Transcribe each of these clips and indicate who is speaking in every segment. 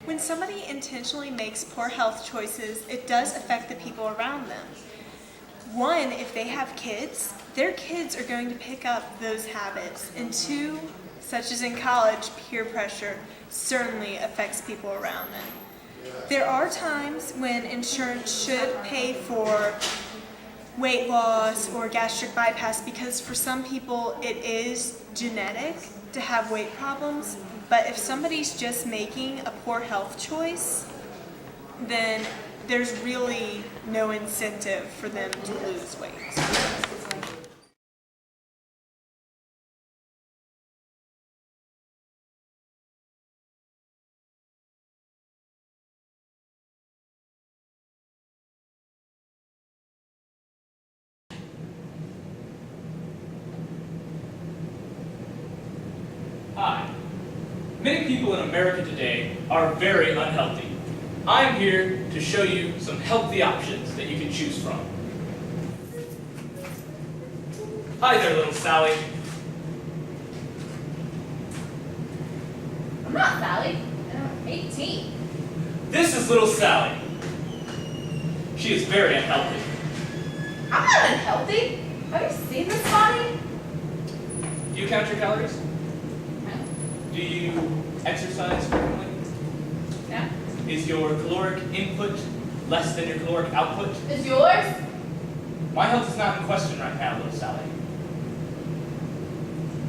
Speaker 1: When somebody intentionally makes poor health choices, it does affect the people around them. One, if they have kids, their kids are going to pick up those habits. And two, such as in college, peer pressure certainly affects people around them. There are times when insurance should pay for weight loss or gastric bypass because for some people it is genetic to have weight problems, but if somebody's just making a poor health choice, then there's really no incentive for them to lose weight.
Speaker 2: Hi. Many people in America today are very unhealthy. I'm here to show you some healthy options that you can choose from. Hi there, little Sally.
Speaker 3: I'm not Sally. I'm 18.
Speaker 2: This is little Sally. She is very unhealthy.
Speaker 3: I'm not unhealthy. Have you seen this body?
Speaker 2: Do you count your calories?
Speaker 3: No.
Speaker 2: Do you exercise frequently?
Speaker 3: No.
Speaker 2: Is your caloric input less than your caloric output?
Speaker 3: Is yours?
Speaker 2: My health is not in question right now, little Sally.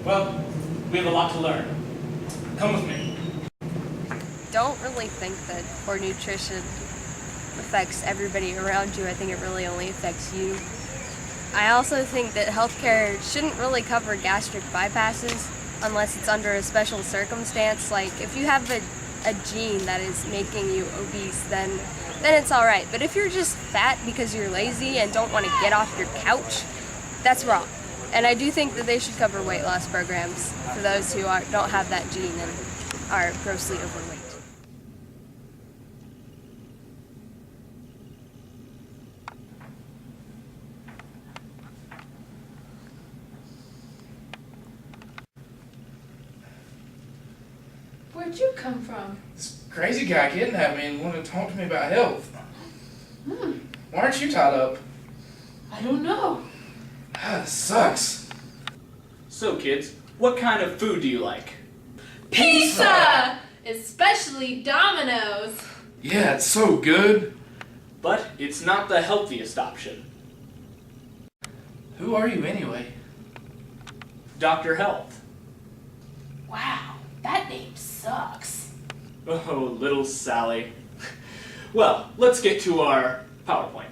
Speaker 2: Well, we have a lot to learn. Come with me.
Speaker 4: Don't really think that poor nutrition affects everybody around you. I think it really only affects you. I also think that healthcare shouldn't really cover gastric bypasses unless it's under a special circumstance. Like if you have a gene that is making you obese, then it's all right. But if you're just fat because you're lazy and don't want to get off your couch, that's wrong. And I do think that they should cover weight loss programs for those who don't have that gene and are grossly overweight.
Speaker 3: Where'd you come from?
Speaker 5: This crazy guy kidnapped me and wanted to talk to me about health. Why aren't you tied up?
Speaker 3: I don't know.
Speaker 5: This sucks.
Speaker 2: So kids, what kind of food do you like?
Speaker 3: Pizza! Especially Domino's.
Speaker 5: Yeah, it's so good.
Speaker 2: But it's not the healthiest option.
Speaker 5: Who are you anyway?
Speaker 2: Dr. Health.
Speaker 3: Wow, that name sucks.
Speaker 2: Oh, little Sally. Well, let's get to our PowerPoint.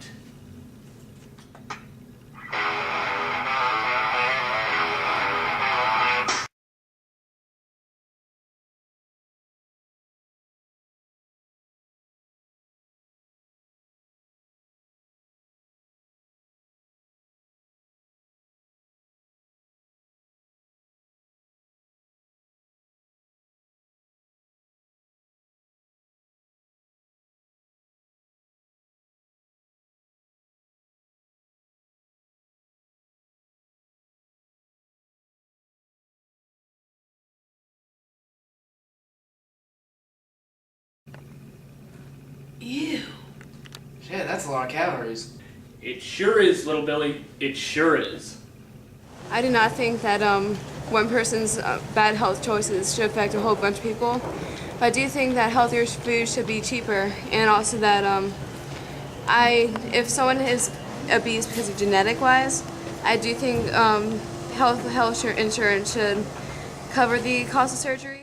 Speaker 3: Ew.
Speaker 5: Shit, that's a lot of calories.
Speaker 2: It sure is, little Billy. It sure is.
Speaker 6: I do not think that one person's bad health choices should affect a whole bunch of people. But I do think that healthier food should be cheaper, and also that if someone is obese because of genetic-wise, I do think health insurance should cover the cost of surgery.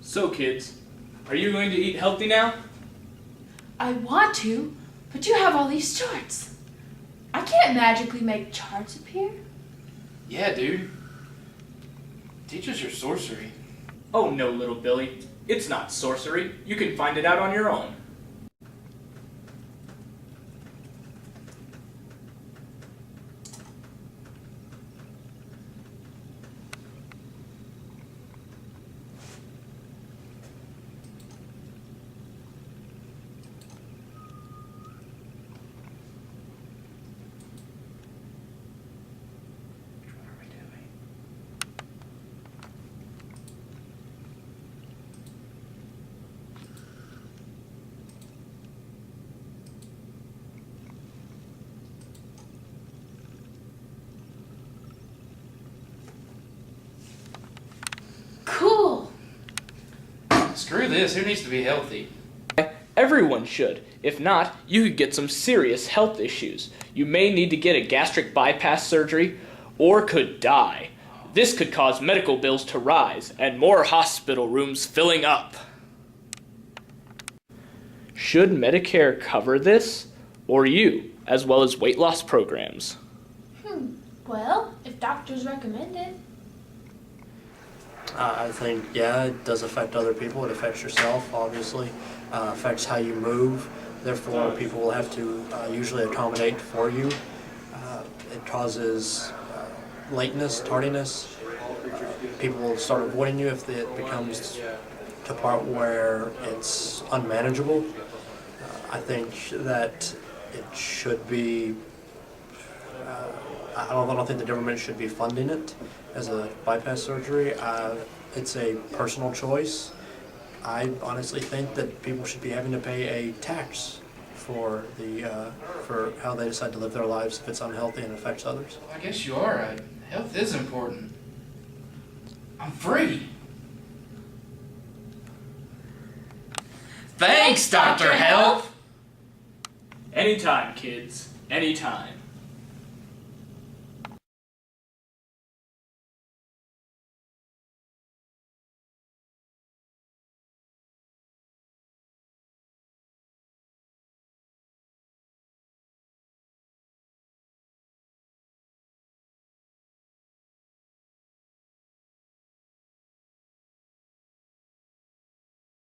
Speaker 2: So kids, are you going to eat healthy now?
Speaker 3: I want to, but you have all these charts. I can't magically make charts appear.
Speaker 5: Yeah, dude. Teach us your sorcery.
Speaker 2: Oh no, little Billy. It's not sorcery. You can find it out on your own.
Speaker 3: Cool.
Speaker 5: Screw this, who needs to be healthy?
Speaker 2: Everyone should. If not, you could get some serious health issues. You may need to get a gastric bypass surgery or could die. This could cause medical bills to rise and more hospital rooms filling up. Should Medicare cover this or you, as well as weight loss programs?
Speaker 3: Well, if doctors recommend it.
Speaker 7: I think, yeah, it does affect other people. It affects yourself, obviously. Affects how you move. Therefore, people will have to usually accommodate for you. It causes lateness, tardiness. People will start avoiding you if it becomes to a part where it's unmanageable. I think that it should be. I don't think the government should be funding it as a bypass surgery. It's a personal choice. I honestly think that people should be having to pay a tax for for how they decide to live their lives if it's unhealthy and affects others.
Speaker 5: Well, I guess you are right. Health is important. I'm free. Thanks, Dr. Health.
Speaker 2: Anytime, kids. Anytime.